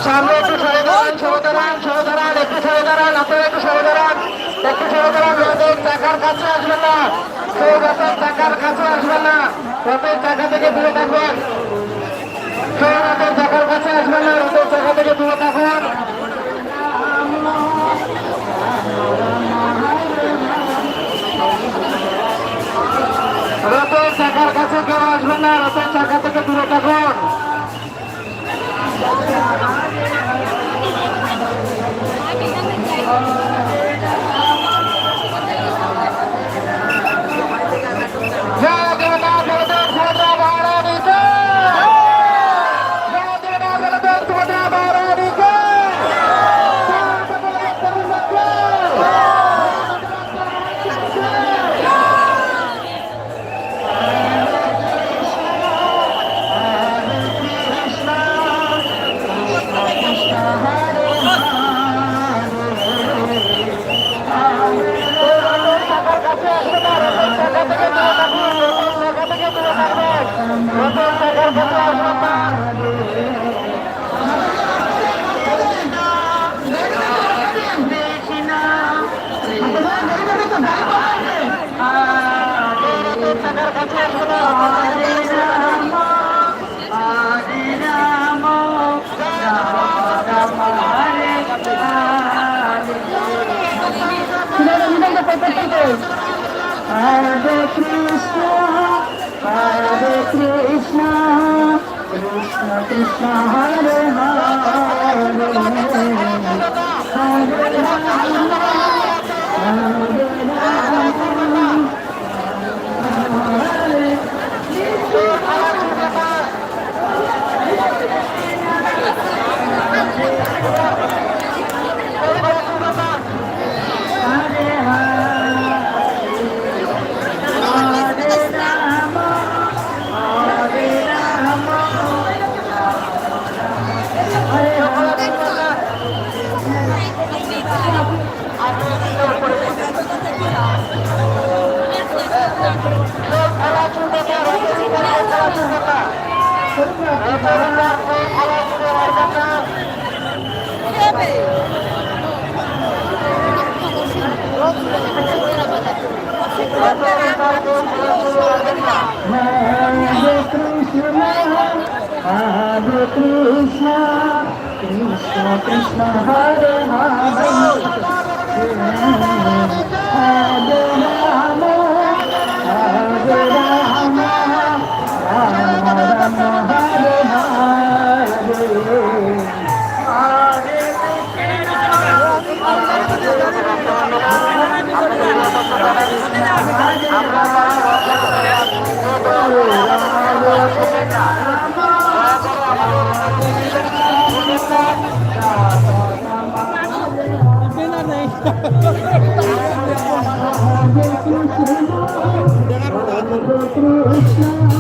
সামনে একটু সরে দাঁড়ান, সরে দাঁড়ান, একটু সরে দাঁড়ান, আপনারা একটু সরে দাঁড়ান, একটু সরে দাঁড়ান। রথের চাকার কাছে আসবেন না, কেউ রথের চাকার কাছে আসবেন না, রথের চাকা থেকে দূরে থাকুন। কেউ রথের চাকার কাছে আসবেন না, রথের চাকা থেকে দূরে থাকুন। রথের চাকার কাছে কেউ আসবেন না, রথের চাকা থেকে দূরে থাকুন। Hare Krishna, Hare Krishna, Krishna Krishna, Hare Hare, Hare Rama, Hare Rama, Hare Krishna. Hare Krishna, Krishna Krishna Hare Hare, Hare Rama, Hare Rama, Rama Rama Hare Hare Krishna.